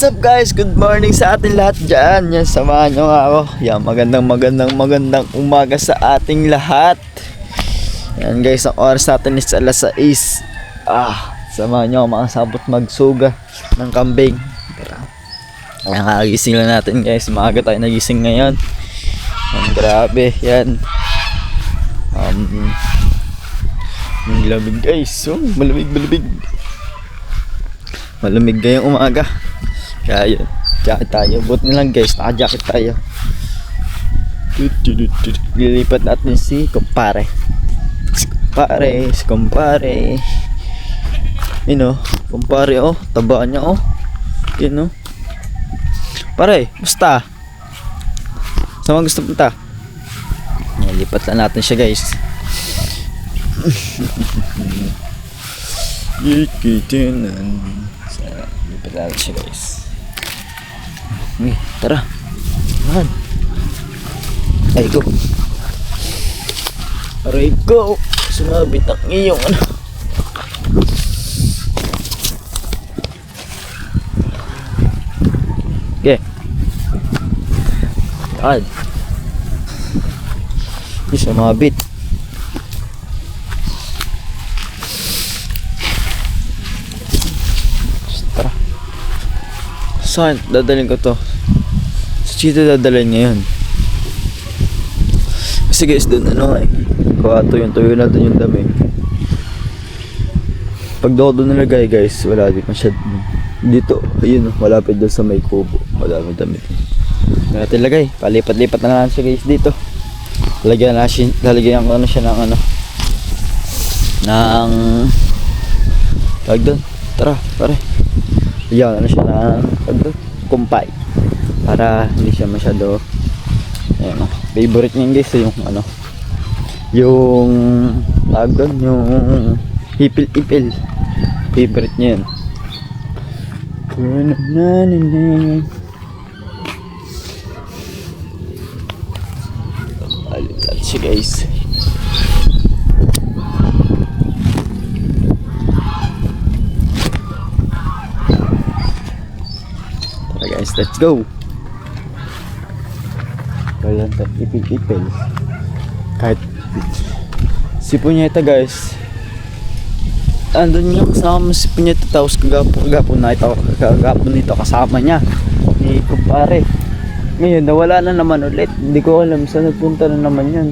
What's up guys? Good morning sa ating lahat dyan. Yan, samahan nyo nga ako. Yan, magandang umaga sa ating lahat. Yan guys, ang oras natin is alas 6. Samahan nyo ako makasabot magsuga ng kambing. Yan, kagising lang natin guys. Maaga tayo nagising ngayon. Yan, grabe, yan. Malamig guys. Malamig. Malamig ngayong umaga. Kaya yun, jacket tayo. Buti nilang guys, naka-jacket tayo. Lilipat natin si kumpare. Si kumpare. Yun o, kumpare o, tabaan niya o. Yun o. Pare, basta. Saan gusto punta? Lilipat lang natin siya guys. Lilipat natin siya guys. Tara. Yan. Ay, go. Aray, go. Sumabit ang iyong ano. Okay. Yan. Sumabit. Tara. Saan? Dadalhin ko to. Sa Chito dadalhin ngayon. Kasi guys dun tuyo na dun yung dami. Pag doon nilagay guys, wala din masyad dito. Ayun, malapit doon sa may kubo. Madami dami. Natin lagay. Palipat-lipat na lang siya guys dito. Lalagyan ko na siya ng ng tag doon. Tara, pare. Yan, siya ng kumpay para hindi siya masyado favorite niya guys yung yung tag doon, yung ipil favorite niya yun. Alit siya guys. Guys, let's go. Kaya ipil. Kahit si Punyeta guys, andun niya kasama si Punyeta, tapos kagapon nito kasama niya ni kumpare. Ngayon nawala na naman ulit. Hindi ko alam saan nagpunta na naman yan.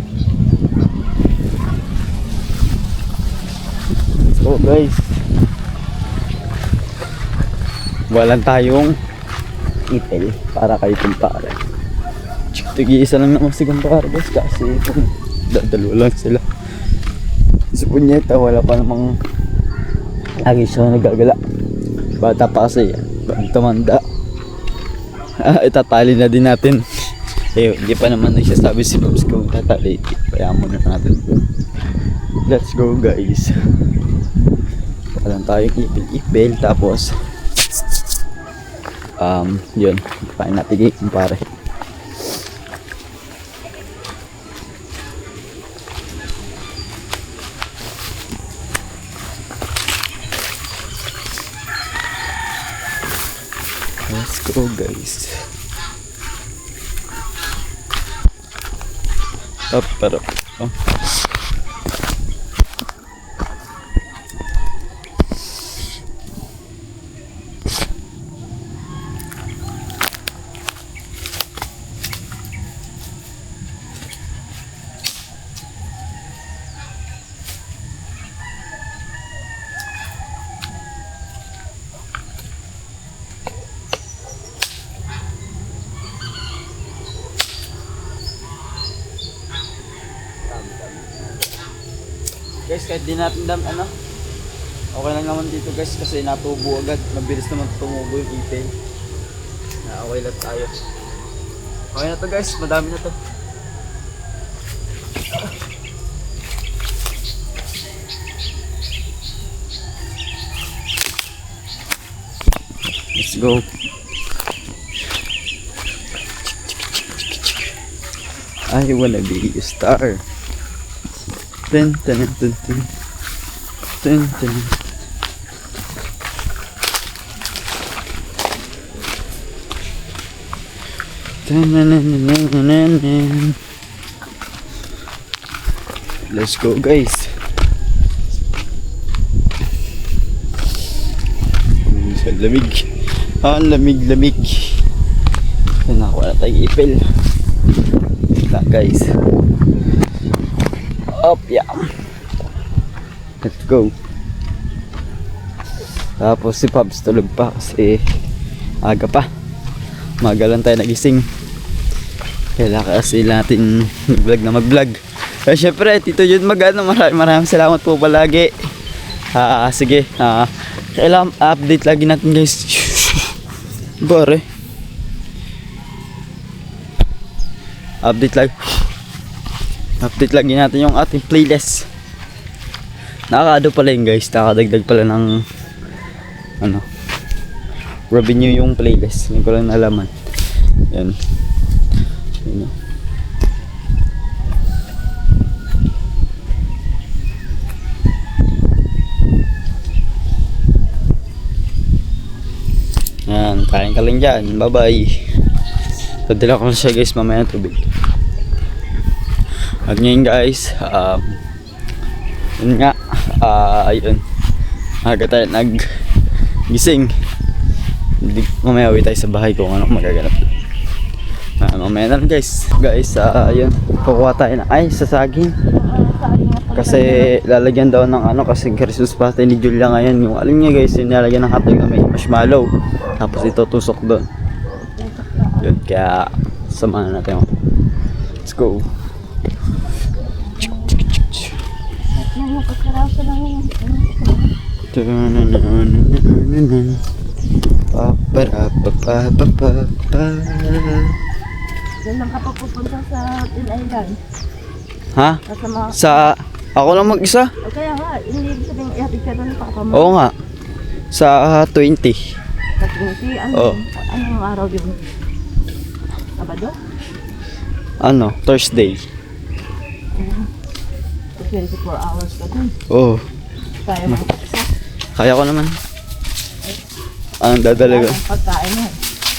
So guys, walang tayong ipil para kay kumpare. Tig-isa lang naman si kumpare guys, kasi dalawa lang sila. Si Punyeta wala pa namang lagi siya nagagala. Bata pa kasi yan. Pag tumanda itatali na din natin. Hindi pa naman nagsasabi si Pops ko tatali. Kaya muna natin. Let's go guys. Walang tayong ipil. Tapos yun, paano natin kay kumpare. Let's go guys. Pero guys, kahit di natin okay lang naman dito guys, kasi natubo agad. Mabilis naman tumubo yung ipil. Okay lang tayo. Okay na to guys, madami na to. Let's go. I wanna be a star. Dun, dun, dun, dun. Dun, dun. Dun, dun, dun, dun, dun, dun, dun. Let's go guys. Sa lamig. Ang lamig-lamig. Nakuha na tayong ipil. Wala guys. Up, yeah. Let's go. Tapos si Pabs tulog pa kasi aga pa. Maga lang tayo nagising. Kailangan kasi natin mag-vlog na mag-vlog. Kaya syempre, Tito Jun maraming salamat po palagi. Sige. Kailangan update lagi natin guys. Bare. Update lagi natin yung ating playlist. Nakakaado pala yun guys. Nakadagdag pala ng revenue yung playlist. Hindi ko lang nalaman. Yan. Yan, kain ka lang dyan. Bye bye. Padala ko na siya guys mamaya tubig. At ngayon guys, yun nga, ayun. Aga tayo nag-gising. Mamaya uwi tayo sa bahay kung anong magaganap. Mamaya na lang guys. Guys, ayun. Kukuha tayo na sa saging. Kasi lalagyan daw ng kasi Christmas party ni Julia ngayon. Yung alam niya guys, yung nilalagyan ng hotdog na may marshmallow. Tapos ito tusok doon. Yun, kaya samahan natin. Let's go. Diyan lang ka pupunta sa Island. Ha? Kasama. Sa ako lang mag-isa? O kaya nga, hindi sabihin ihatid ka doon papa mo. Oo nga. Sa 20. Sa 20, anong araw yun? Sabado? Thursday. 24 hours ka doon. Oo. Kaya mo isa. Kaya ko naman. Anong dadala ko? Ang pagkain mo.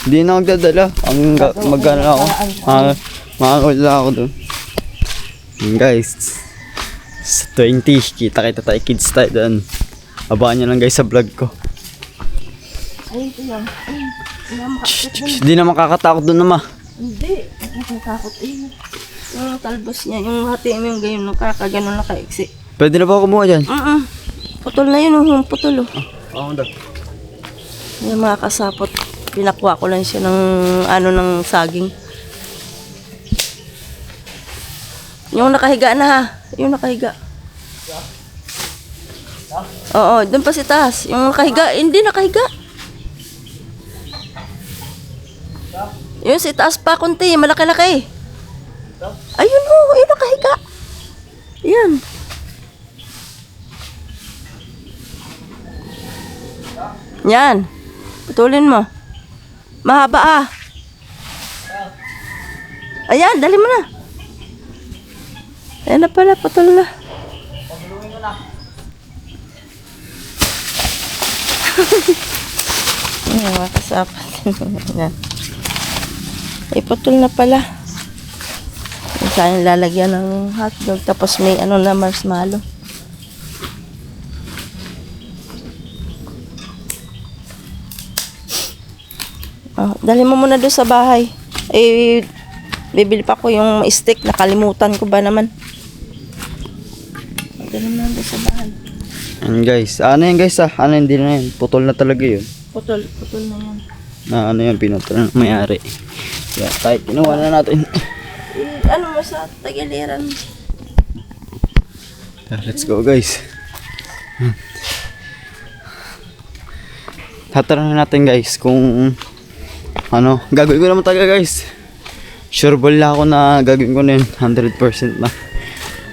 Hindi na magdadala. Magkano ako. Makakawala ako doon. Guys. Sa 20. Kita tayo kids tayo doon. Abangan nyo lang guys sa vlog ko. Ay, ito yan. Ay, Hindi na makakatakot doon naman. hindi. Nakatakot eh. Yung talbos niya, yung hati mo yung ganyan, nakakaganon na kaiksi. Pwede na ba ako kumuha dyan? Putol na yun, putol. Oo daw. Yung mga kasapot, pinakuha ko lang siya ng saging. Yung nakahiga na ha, yung nakahiga. Oo, doon pa si taas. Yung nakahiga, hindi nakahiga. Yung si taas pa kunti, malaki-laki. Ayun ho, yung nakahiga. Yan. Yan. Putulin mo. Mahaba Ayan, dali mo na. Ayan na pala, putol na. Pagluwin ko na. Ayan, mga kasapat. Ayan. Ay, putol na pala. Saan lalagyan ng hotdog. Tapos may na marshmallow. Oh, dali mo muna doon sa bahay. Eh, bibili pa ko yung stick. Nakalimutan ko ba naman. Dali mo na doon sa bahay. Ayan guys. Yan guys hindi na yan. Putol na talaga yun. Putol na yan. Yan, pinutol na may-ari. Kaya tayo, kinuha na natin. Ano mo sa tagiliran? Let's go guys. Tatanungin natin guys kung gagawin ko naman talaga guys. Sure ball na ako na gagawin ko na yun 100% na.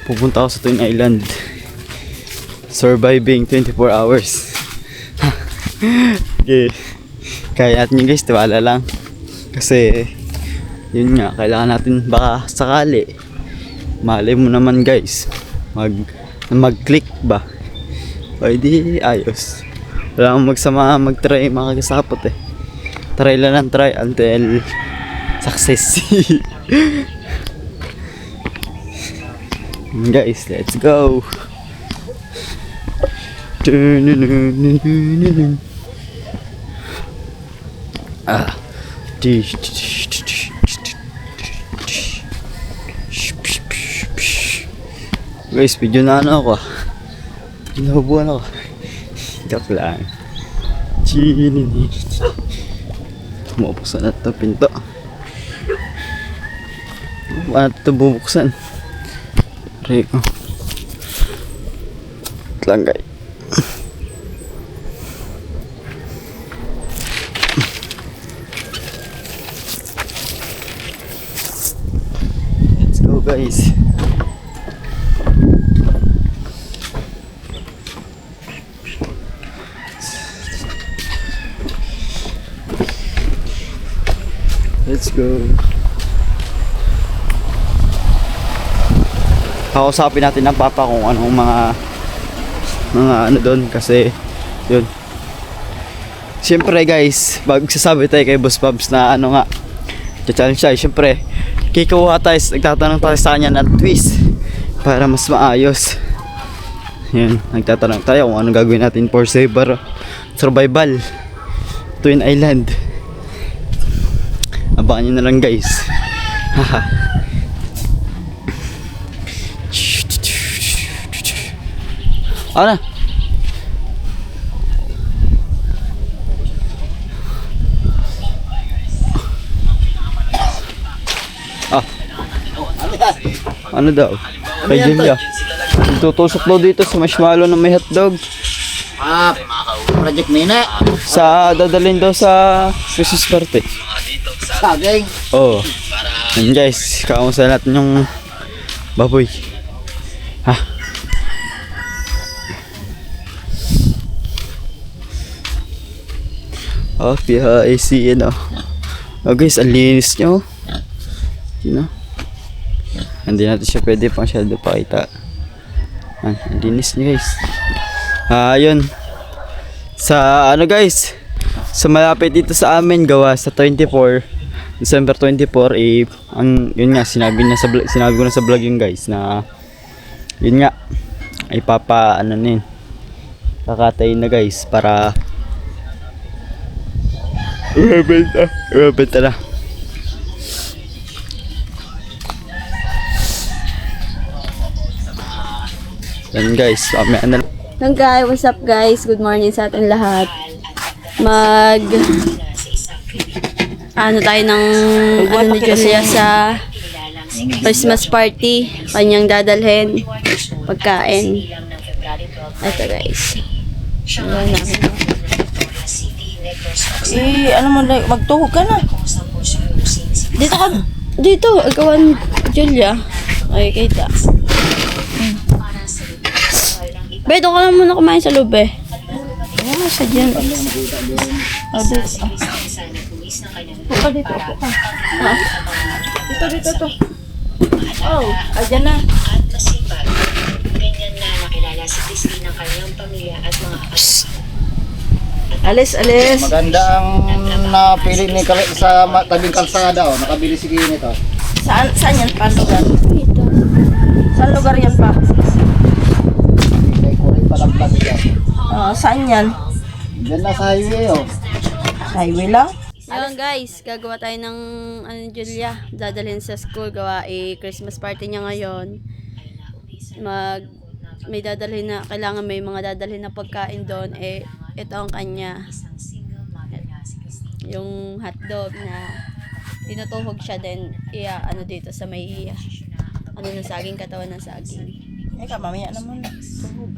Pupunta ako sa Twin Island. Surviving 24 hours. Okay. Kaya natin yun guys, tiwala lang. Kasi Yun nga, kailangan natin baka sakali. Malay mo naman guys, mag-click ba? O di ayos. Wala akong magsama mag-try mga kasapot eh. Try lang ng try until success. Guys, let's go. Ah. Guys, video na ano ako. Ginabubuan ako. Joke lang. Bubuksan na ito pinto. Paano ito bubuksan? Rico. Lang guys. Let's go guys. Let's go. Kausapin natin ng papa kung anong mga ano doon kasi yun. Siyempre guys, magsasabi tayo kay Boss Pabs na ano nga, challenge tayo. Siyempre, kikuha tayo, nagtatanong tayo sa kanya ng twist para mas maayos. Yun, nagtatanong tayo kung anong gagawin natin for survival Twin Island. Abangan nyo na lang guys. Haha. Ano? Ah. Ano daw? Kay Julia. Tutusok daw dito sa marshmallow na may hotdog. Project Mina. Sa dadalhin daw sa Christmas party. Saging. Oh. Yan guys, kamusta natin yung baboy. Ha. Oh, PHAC yun oh. Oh guys, ang linis nyo. You know? Hindi natin siya pwede pang shadow pakita. Ang linis nyo guys. Yun. Sa ano guys, sa malapit dito sa amin gawa sa December 24 ang yun nga sinabi ko na sa vlog yun guys na yun nga ay papa ano na yun, kakatay na guys para benta na. Yan guys, Hello guys, what's up guys? Good morning sa atin lahat. Ano tayo ng ano ni Julia sa Christmas party. Kanyang dadalhin pagkain. Ito guys. Ano mo, magtuhog ka na. Dito ka. Dito. Ikawan Julia. Ay, kita. Beto ka lang muna kumain sa loob eh. Ano sa dyan? Puka dito. Puka. Ha? Dito to. Oh, ayan na. At masipag. Ganyan na nakilala si Christine ng kanyang pamilya at mga Alis. Maganda ang napili ni sa tabing kalsada. Nakabili si Kini to. Saan yan pa lugar? Dito. Saan lugar yan pa? May kurin palang vlog yan. Saan yan? Diyan na sa highway oh. Highway lang? Yun guys, gagawa tayo ng ano Julia. Dadalhin sa school. Gawa Christmas party niya ngayon. May dadalhin na, kailangan may mga dadalhin na pagkain doon. Ito ang kanya. Yung hotdog na tinutuhog siya din. Ano dito sa may ano ng saging, katawan ng saging. Eka, mamaya naman. Tuhog.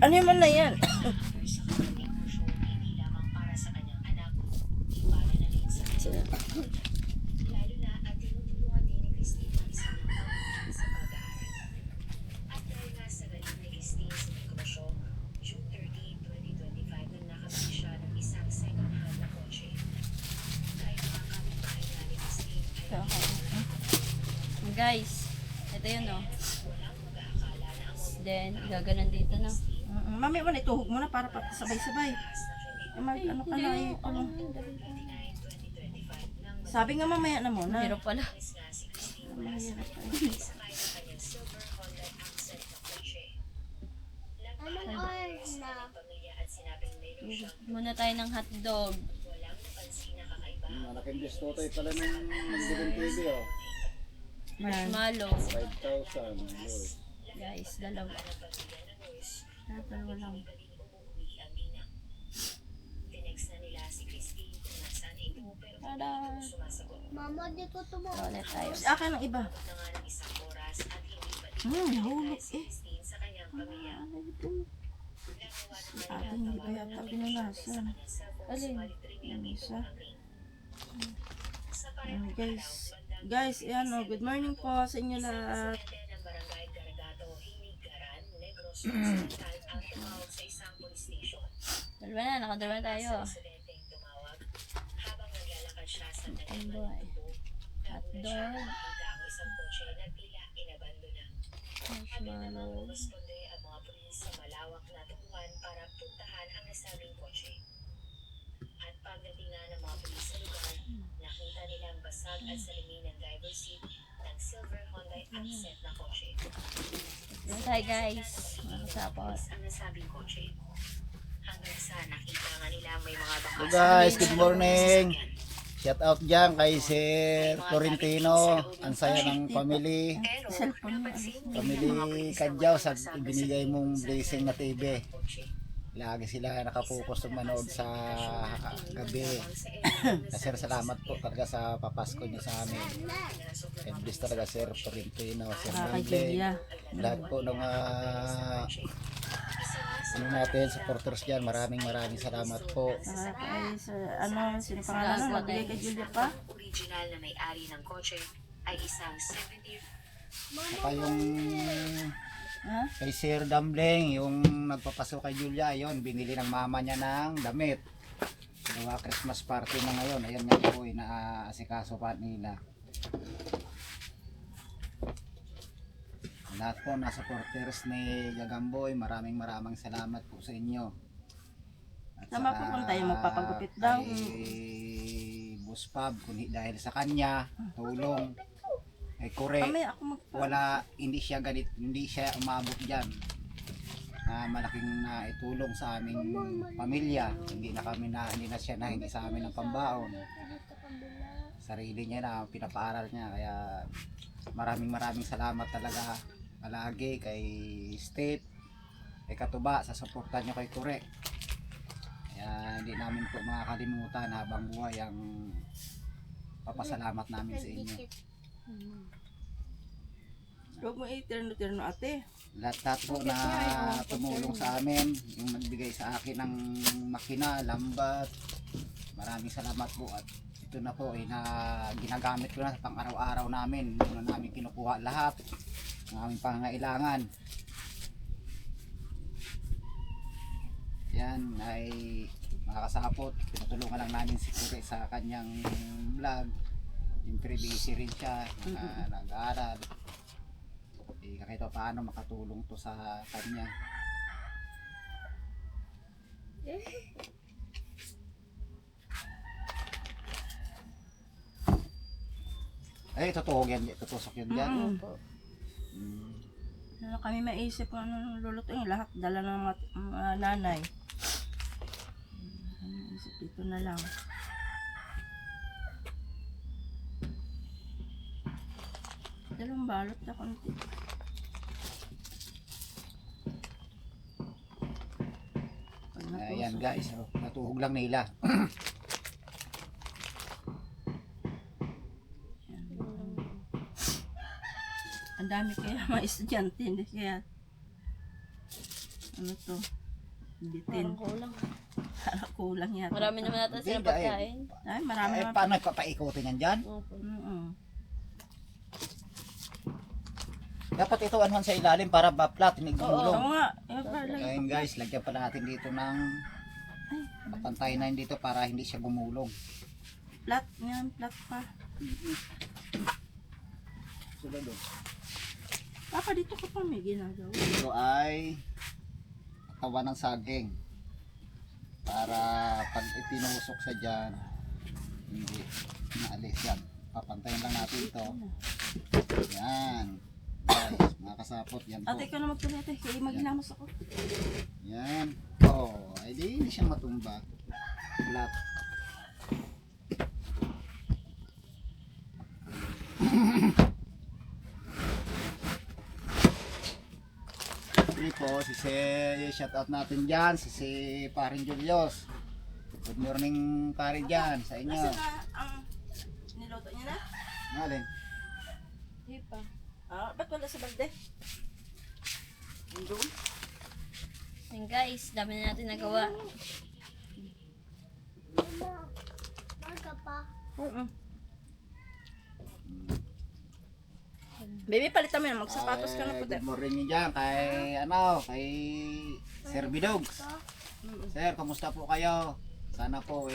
Ano naman na yan? guys. Ito yun, oh. Then, gaganon dito na. Mami mo na ituhog mo na para sabay-sabay. Ano ka na eh. Ano? Sabi nga mamaya na muna. Hirap pala. Muna tayo ng hotdog. Malaking distotoy pala ng magbilang TV oh. Marshmallow. 5,000. Guys, dalawa. Dalawa lang. Tada! Mama, di ko ito Ulit tayo. Akin ang iba. Nahulog eh. Akin hindi pa yata pinulasan. Alin? Yung isa. Guys, yan o. Good morning po sa inyo lahat. Dalawa na, nakadalawa tayo. Ang buhay. Hotdog. Marshmallow. At pagdating na ng mga pulis sa lugar, nakita nilang basag at salamin ng driver's seat ng silver Honda Accent na kotse. Dalawa tayo guys. Mga kasapot. Ang nasabing kotse. Hanggang sa nakita nga nila may mga bakas. So guys, good morning. Shout out dyan kay Sir Torrentino. Ang saya ng family. Family Kadyaw sa binigay mong blessing na TV. Lagi sila nakapokus ng manood sa gabi. Sir, salamat po talaga sa papasko niyo sa amin. And bless talaga Sir Torrentino, Sir Mangle. Lahat po ng natin, supporters dyan. Maraming salamat po. Ay, sino pangalan mo? Magbigay kay Julia pa? Original na may-ari ng kotse ay isang 70 Saka yung kay Sir Dumbling, yung nagpapasok kay Julia, yon binili ng mama niya ng damit. Gawa Christmas party na ngayon. Ayan nga po, inaasikaso pa nila. Lahat po na supporters ni Jagamboy, maraming salamat po sa inyo. At Tama po kung tayo magpapagupit daw. kay Boss Pab, dahil sa kanya, tulong. Kay Kure, Mamaya ako hindi siya umabot dyan. Malaking naitulong sa aming pamilya. Hindi sa amin ng pambaon. Sarili niya na pinapaaral niya, kaya maraming salamat talaga palagi kay State, kay Katuba sa suporta niyo kay Kure. Kaya hindi namin po makakalimutan habang buhay ang papasalamat namin sa inyo. Huwag mo i-turno ate. Lahat po na tumulong sa amin, yung nagbigay sa akin ng makina, lambat, maraming salamat po. At ito na po na ginagamit ko na sa pang araw-araw namin. Hindi na namin kinukuha lahat ng aming pangangailangan. Yan ay makakasapot, pinutulungan lang namin si Kure sa kanyang vlog. Siyempre busy rin siya, nag-aaral. Kahit paano makatulong to sa kanya. Ay, tutusok yan dyan. Kami maisip kung anong lulutuin. Lahat dala ng mga nanay. Isip dito na lang. Dalawang balot na konti. Ayan guys, natuhog lang nila. Ang dami kaya mga estudyante, hindi kaya ano to, bitin. Parang kulang. Parang kulang yata. Marami naman natin silang Hindi, pagkain. Ay, marami Ay, naman. paano papaikutin yan dyan? Opo. Dapat ito anuhan sa ilalim para ba-flat, hindi gumulong. Oo nga. Parang Ayun guys, lagyan pa natin dito ng papantayin na yun dito para hindi siya gumulong. flat. Yan, flat pa. sila doon. Papa, dito ka pa may ginagawa. Ito ay katawan ng saging. Para pag itinusok sa dyan, hindi naalis yan. Papantayin lang natin ito. Yan. Guys, mga kasapot, yan po. Ate, ikaw na magtuloy, ate. Kaya maghilamos ako. Yan. Oh, ay di hindi siya matumba. Flat. Ito po, shout out natin dyan, si Paring Julius. Good morning pare dyan sa inyo. Nasaan na ang niluto niya na? Ngalin. Di pa. Ah, ba't wala sa balde? Doon. Yan guys, dami na natin nagawa. Oo. Baby, palitan mo na. Magsapatos ka na po. Good morning dyan kay Sir Bidogs. Sir, kamusta po kayo? Sana po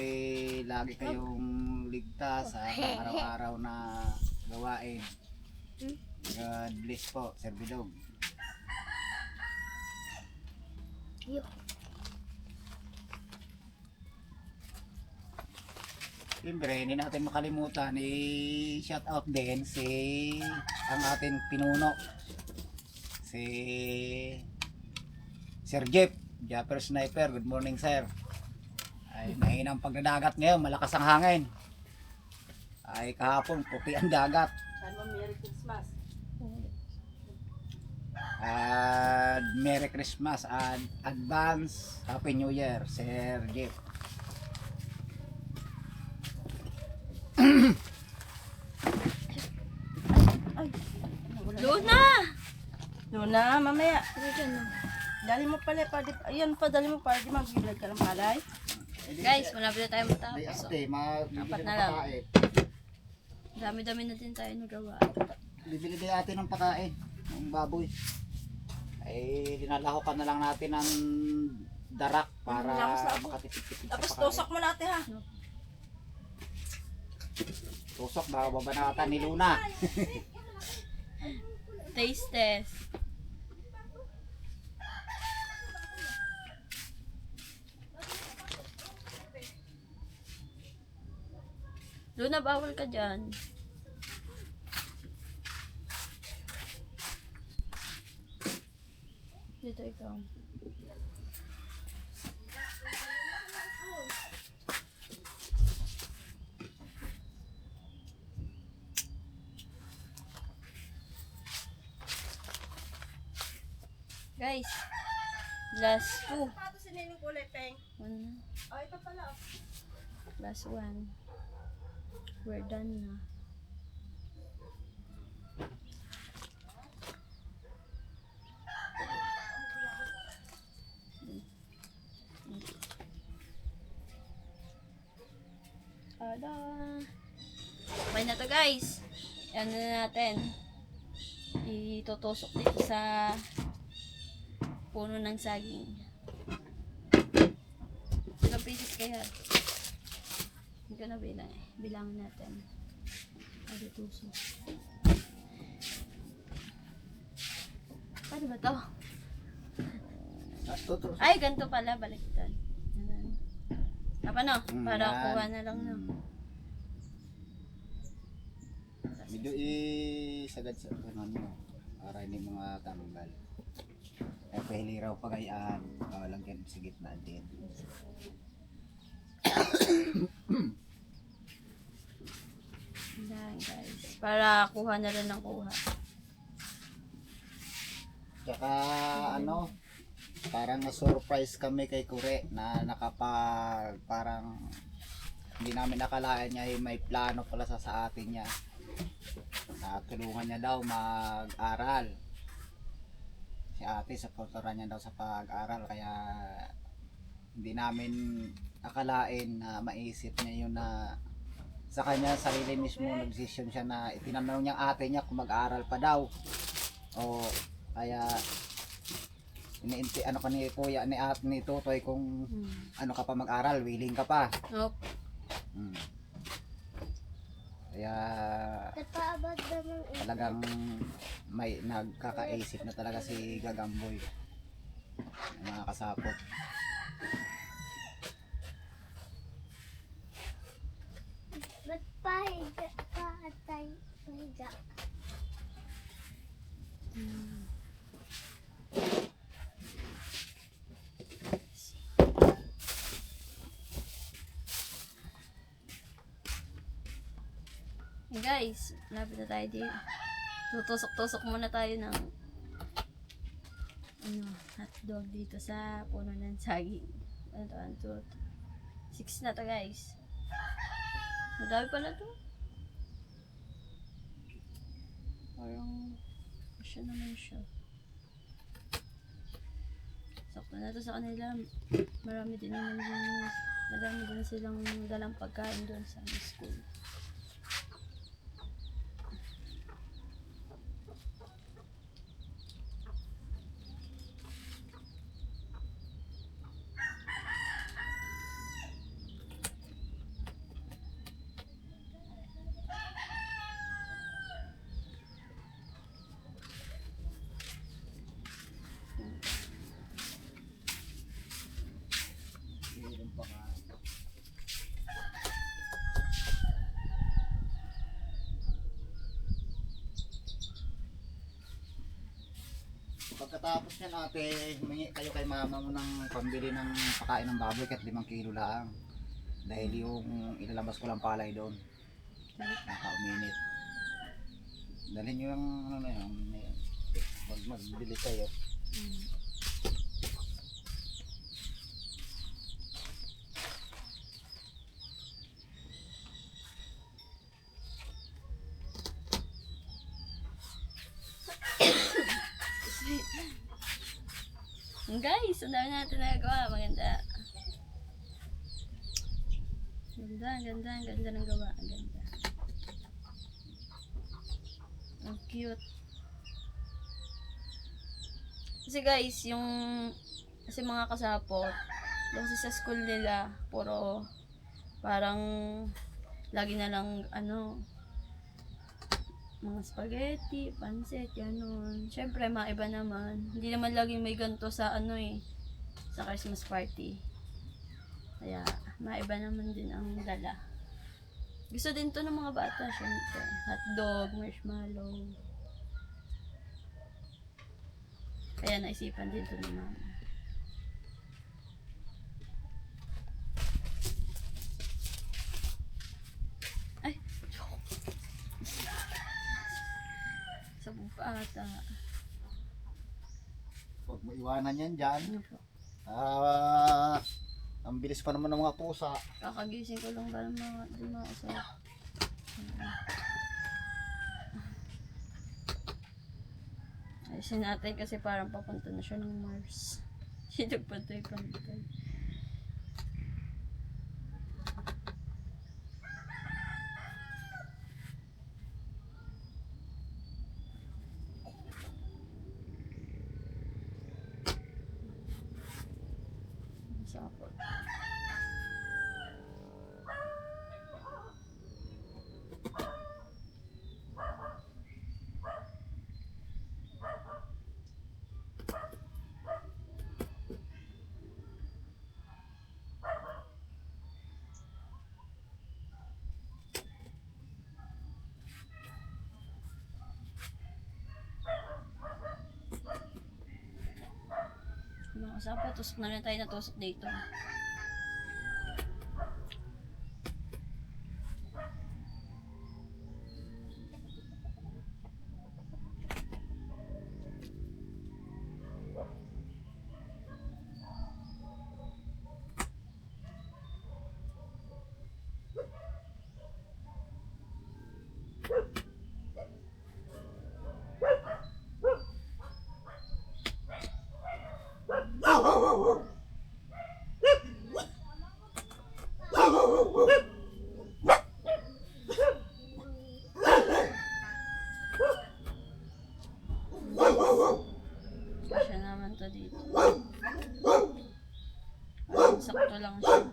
lagi kayong ligtas sa araw-araw na gawain. God bless po, Sir Bidog. Siyempre, hindi natin makalimutan shout out din ang ating pinuno, si Sir Jeff, Japper Sniper. Good morning, sir. Ay, mahina ang pagdadagat ngayon, malakas ang hangin. Ay, kahapon, puti ang dagat. Saan mo, Merry Christmas. At Merry Christmas and advance Happy New Year, Sir Jeff. Luna! Luna, mamaya. Ano dyan no? Dali mo pala. Ayun pa, dali mo para di mag-vlog ka ng palay. Guys, malapit na tayo Ay, matapos. Oh. ate, Apat bibili na ng lang. pakain. Dami-dami na din tayo nagawa. Bibili din natin ng pakain, ng baboy. Ay, dinalahokan na lang natin ng darak para Lakas na ako. makatipid-tipid sa Tapos pakain. tusak mo natin ha. Tusok, baka babanatan ni Luna. Taste test. Luna, bawal ka dyan. Dito ikaw. Guys, last two. Ito si Nining kulay pink. One, Oh, ito pala. last one. We're done na. Tada! Okay na to guys. Ano na natin. Itutusok dito sa puno ng saging. Ilang pieces kaya? Hindi ko na bilang eh. Bilangin natin. Ano tusok? Paano ba to? Tutusok. Ay, ganito pala. Baliktad. Ganun. Apa no? Para Yan. kuha na lang no. Medyo isagad sa kanon mo para hindi mga tanggal. Ay pahiliraw pagayaan, lagyan sa gitna din. Yan guys. Para kuha na rin ng kuha. Tsaka ano, parang na-surprise kami kay Kure na parang hindi namin nakalain niya may plano pala sa atin niya. Tulungan niya daw mag-aral. Si ate, supportaran niya daw sa pag-aral kaya hindi namin akalain na maisip niya yun na sa kanya sarili mismo nag-decision siya na itinanong niya ate niya kung mag-aral pa daw. O kaya ano ka ni kuya ni Totoy kung ano ka pa mag-aral, willing ka pa. Nope. Kaya talagang may nagkakaisip na talaga si Gagamboy. Mga kasapot. Ba't pahiga ka atay? Pahiga. Hey guys, lapit na tayo dito. Tutusok-tusok muna tayo ng hotdog dito sa puno ng saging. 1, 2, 6 na to guys. Madami pala to. Parang siya naman siya. Sakto na to sa kanila. Marami din silang dalang pagkain doon sa school. Pagkatapos niyan ate, humingi kayo kay mama mo ng pambili ng pakain ng baboy kahit 5 kilo lang. Dahil yung ilalabas ko lang palay doon. Nakauminit. Dalhin nyo yung ano na yun. Magbili kayo. Guys, ang dami natin nagawa. Maganda. Ang ganda ng gawa. Ang ganda. Ang cute. Kasi guys, kasi mga kasapot, kasi sa school nila, puro parang lagi na lang mga spaghetti, pancit, gano'n. Siyempre, maiba naman. Hindi naman laging may ganito sa sa Christmas party. Kaya, maiba naman din ang dala. Gusto din to ng mga bata, syempre. Hotdog, marshmallow. Kaya naisipan din to ni mama. Ay! Sa buka ata. Huwag mo iwanan yan dyan. Ano po? Ang bilis pa naman ng mga pusa. Kakagising ko lang ba ng mga usap. Ayusin natin kasi parang papunta na siya ng Mars. Sinagpantay-pantay. Sapot. Mga sapot, tusok na rin tayo natusok dito. Siya naman to dito. Sakto lang siya.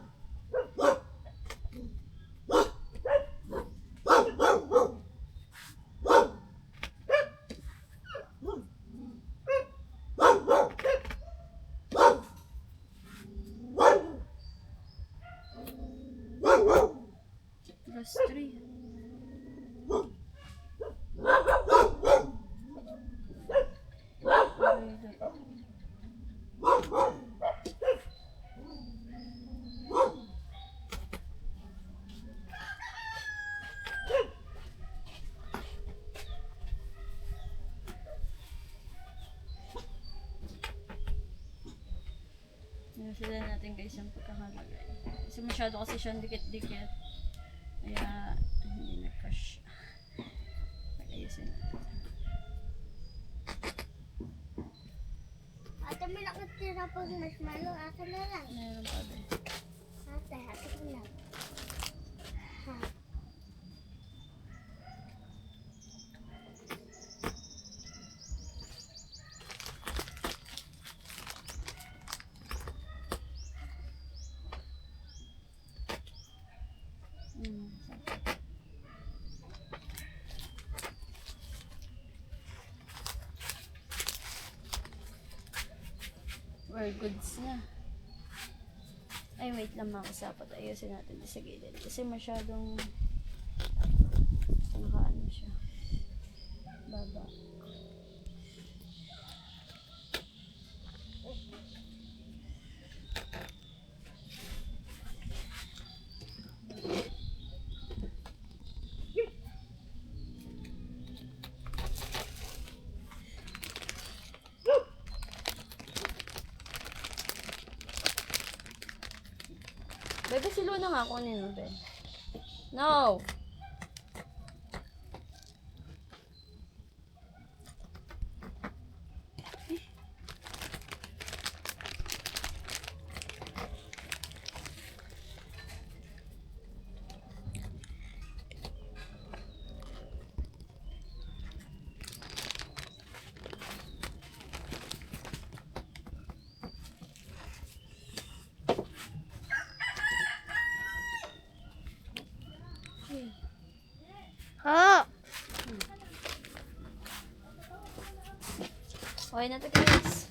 +3. Sila natin guys ang pagkakalagay. Kasi masyado kasi siyang dikit-dikit. Kaya hindi na-crush. Ayusin natin. Ate, may nakatira pag marshmallow. Ate na lang. Meron pa ba? Ate ko lang. Ha. Wear goods na. Ay, wait lang mga kasapat. Ayusin natin sa gilid. Kasi masyadong nakaano siya. Baba. Bebe, si Luna nga kunin mo, Ben. No! Ha! Okay na to guys.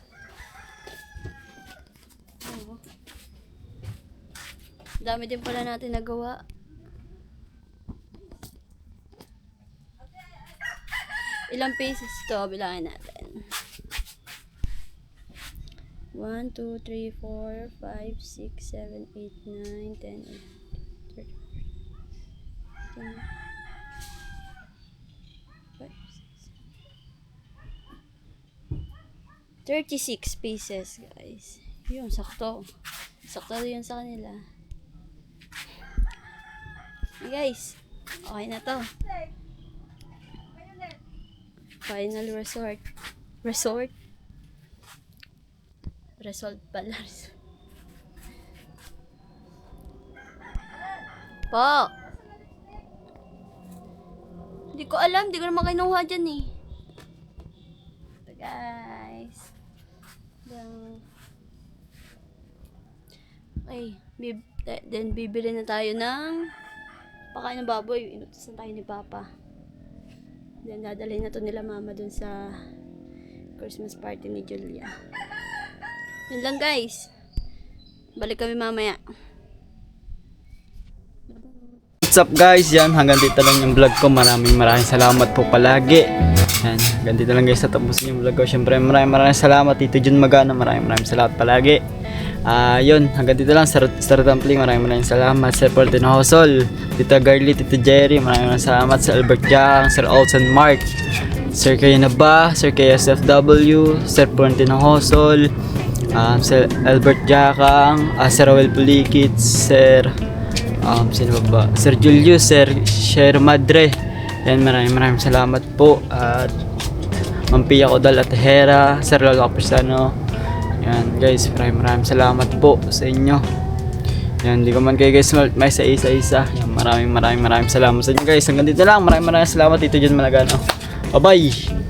Oh. Dami din pala natin nagawa. Ilang pieces to? Bilangin natin. 1, 2, 3, 4, 5, 6, 7, 8, 9, 10, 11, 12, 36 pieces, guys. Yun, sakto. Sakto yun sa kanila. Hey, guys. Okay na to. Final resort. Resort? Result pala. Po! Hindi ko alam. Hindi ko naman kinuha dyan eh. Ito, guys. Okay, then bibili na tayo ng pakain ng baboy. Inutusan tayo ni Papa. Then dadalhin na to nila Mama dun sa Christmas party ni Julia. Yun lang guys. Balik kami mamaya. What's up guys? Yan, hanggang dito lang yung vlog ko. Maraming salamat po palagi. Yan, hanggang dito lang guys sa tapusin yung vlog ko. Siyempre maraming salamat Tito Jun Magana. Maraming salamat palagi. Yun, hanggang dito lang Sir Dumpling. Maraming salamat Sir Portino Hosol, Tita Garly, Tito Jerry. Maraming salamat Sir Albert Jang, Sir Olson Mark, Sir Kayanaba, Sir KSFW, Sir Portino Hosol, Sir Albert Jakang, Sir Roel Pulikit, Sir sino ba? Sir Julius, Sir Sher Madre. Yan, maraming salamat po. At Ma'am Pia Codal at Hera, Sir Lolo Capristano. Yan guys, maraming salamat po sa inyo. Yan, hindi ko man kayo guys may sa isa-isa. Yan, maraming salamat sa inyo guys. Hanggang dito lang. Maraming salamat Tito Jun Malagano. Bye bye.